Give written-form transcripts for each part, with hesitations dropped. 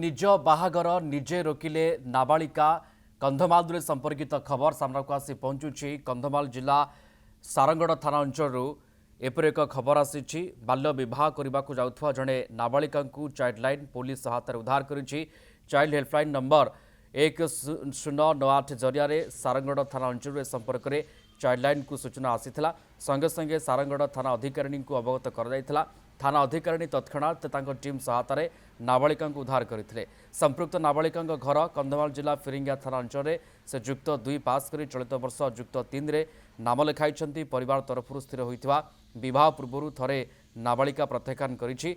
निज बाहागर निजे रोकिले नाबालिका कंधमाल संपर्कित खबर सामनाक आसी पहुंचुछि। कंधमाल जिला सारंगड़ थाना अंचल एपर एक खबर आसी बाल्य विवाह करने को जाउथवा जड़े नाबालिका चाइल्ड लाइन पुलिस हाथ उद्धार करिछि। चाइल्ड हेल्पलाइन नंबर 1098 जरिया सारंगड़ थाना अंचल संपर्क में चाइल्ड लाइन को सूचना आसीथिला। संगे संगे सारंगड़ थाना अधिकारी को अवगत कर थाना अधिकारी तत्क्षणात टीम सहायतार नाबालिका उद्धार करते। संपृक्त नाबालिका घर कंधमाल जिला फिरिंगा थाना अंचल से युक्त 2 पास कर चलित वर्ष युक्त 3 रे नाम लिखाई। परिवार तरफ स्थिर होता विवाह पूर्व थरे नाबालिका प्रत्याख्यान करिछि।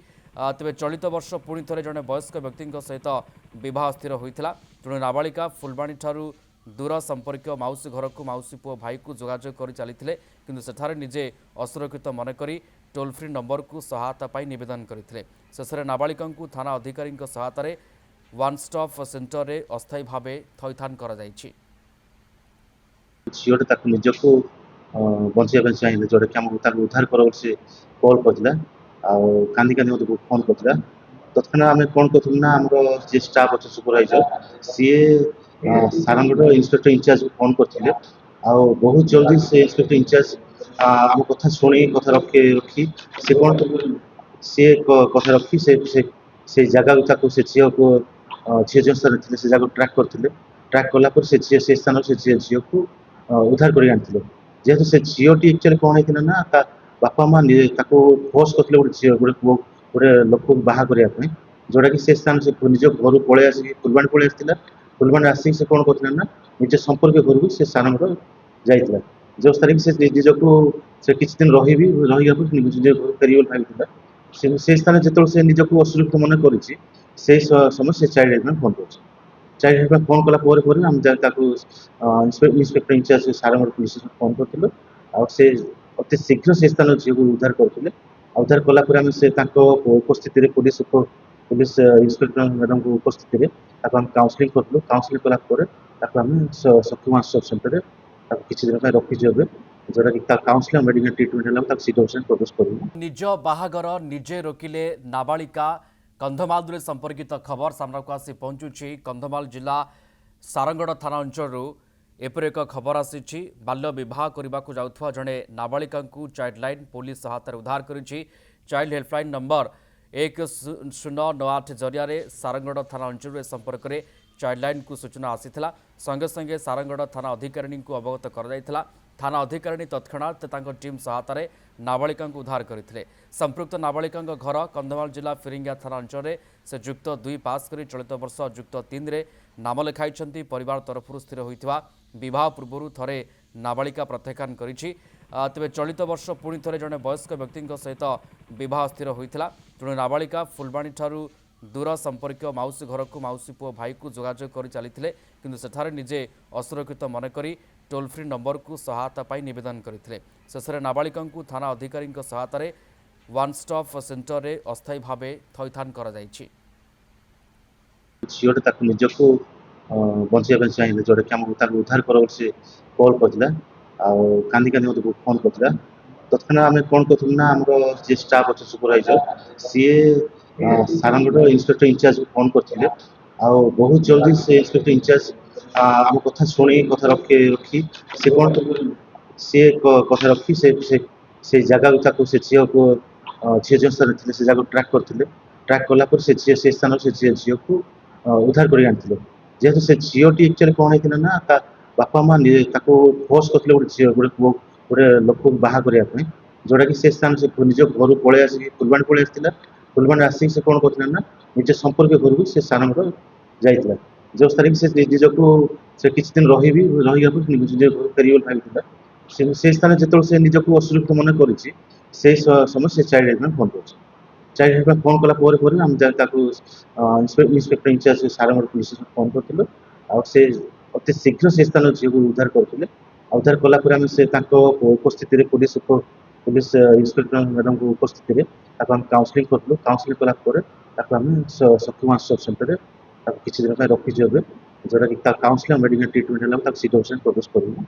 तेज चलित वर्ष पुणी थे जड़े वयस्क व्यक्ति सहित बह स्थिर होता। तेणु नाबालिका फुलबाणी ठारू दूर संपर्क मौसी घर को मौसी पुओ भाई को जोगाजोग कर चली किंतु सेठारे निजे असुरक्षित मनक टोल फ्री नंबर को सहायता पाई निवेदन करते। शेष में नाबालिका थाना अधिकारी सहायतार वन स्टॉप सेंटर में अस्थायी भाव थैथान कर निजको बचाई चाहिए जोटा कि उद्धार कर से कल करता कांदी कांदी मत फोन करता। तत्क्षणात आम कौन करूँ ना आम जी स्टाफ अच्छे सुपरभाइजर सी सारंगड़ इन्स्पेक्टर इंचार्ज को फोन करते बहुत जल्दी से इन्स्पेक्टर इंचार्ज आम कथा शुणी कथा रखी सी कौन सी कथा रखी से जगह से झील को झी जो स्थान थे से जगह ट्राक करते। ट्राक कलापर से स्थान से झील को उद्धार कर आनी। जेहेतु से झीलटी एक्चुअली कौन होता ना बापा माँ फोर्स करते गोटे झील गोटे पुओ गोटे लोक बाहा करने जोटा कि से स्थान से निज घर पलि आसिक फुलबाणी पलि आसाला। फुलबाणी आसिक से कौन करते ना निज संपर्क घर को से सारंगड़ जाइला जो स्थान कि से निजको से किसी दिन रही फेरिबल भाई से स्थान जो से निजको असुरक्षित मन कर समय से चाइल्ड हेल्पलाइन फोन कर चाइल्ड हेल्पलाइन फोन कलापर आम इन्स्पेक्टर इंचार्ज सारंगड़ पुलिस फोन करते अति शीघ्र से स्थान झील को उद्धार करते। उद्धार कलापर आम से उपस्थित पुलिस इन्स्पेक्टर मैडम को उपस्थित काउंसलिंग करूँ। काउंसलिंग कलापर सखुमा सब सेंटर किसी दिन रखी जोटा कि काउंसलिंग मेडिकल ट्रिटमेंट शीघ्र प्रवेश करूँ। निज बाहागर निजे रोकिले नाबालिका कंधमाल संपर्कित खबर सामनाक आसी पहुंचुछि। कंधमाल जिला सारंगड़ थाना अंचल एपर एक खबर आसी बाल्य विवाह करने को जाउथवा जड़े नाबालिका चाइल्ड लाइन पुलिस हाथ उद्धार करिछि। चाइल्ड हेल्पलाइन नंबर 1098 जरिया सारंगड़ थाना अंचल संपर्क में चाइल्ड लाइन को सूचना आसीथिला। संगे संगे सारंगड़ थाना अधिकारी को अवगत कर थाना अधिकारी तत्क्षणात टीम सहायतार नाबालिका उद्धार करते। संपृक्त नाबालिका घर कंधमाल जिला फिरिंगा थाना अंचल से युक्त 2 पास कर चलित वर्ष युक्त 3 रे नाम लिखाई। परिवार तरफ स्थिर होता बह पूर्व थरे नाबालिका प्रत्याख्यान करिछि। तेज चलित वर्ष पुणी थे जड़े वयस्क व्यक्ति सहित बह स्थिर होता। तेणु नाबालिका फुलबाणी ठारू दूर संपर्क मौसी घर को मौसी पुओ भाई को जोगाजोग कर चली किंतु सेठारे निजे असुरक्षित मनक टोल फ्री नंबर को सहायता पाई निवेदन करते। शेष में नाबालिका थाना अधिकारी सहायतार वन स्टॉप सेंटर में अस्थायी भाव थैथान कर झीलटा निजको बचाई चाहिए जोटा कि उद्धार कर से कल करता कांदी कांदी मत फोन करता। तत्क्षणात आम कौन करूँ ना आम जी स्टाफ अच्छे सुपरभाइजर सी सारंगड़ इन्स्पेक्टर इंचार्ज को फोन करते बहुत जल्दी से इन्स्पेक्टर इंचार्ज आम कथा शुणी कथा रखी से कौन सी कथा रखी से जगह से झील को झी जो स्थान थे से जगह ट्राक करते। ट्राक कलापर से स्थान से झील को उद्धार कर आनी। जेहेतु से झीलटी एक्चुअली कौन होता ना बापा माँ फोर्स करते गोटे झील गोटे पुओ गोटे लोक बाहा करने जोटा कि से स्थान से निज घर पलि आसिक फुलबाणी पलि आसाला। फुलबाणी आसिक से कौन करते ना निज संपर्क घर को से सारंगड़ जाइला जो स्थान कि से निजको से किसी दिन रही फेरिबल भाई से स्थान जो से निजको असुरक्षित मन कर समय से चाइल्ड हेल्पलाइन फोन कर चाइल्ड हेल्पलाइन फोन कलापर आम इन्स्पेक्टर इंचार्ज सारंगड़ पुलिस फोन करते अति शीघ्र से स्थान झील को उद्धार करते। उद्धार कलापर आम से उपस्थित पुलिस इन्स्पेक्टर मैडम को उपस्थित काउंसलिंग करूँ। काउंसलिंग कलापर सखुमा सब सेंटर किसी दिन रखी जोटा कि काउंसलिंग मेडिकल ट्रिटमेंट शीघ्र प्रवेश करूँ।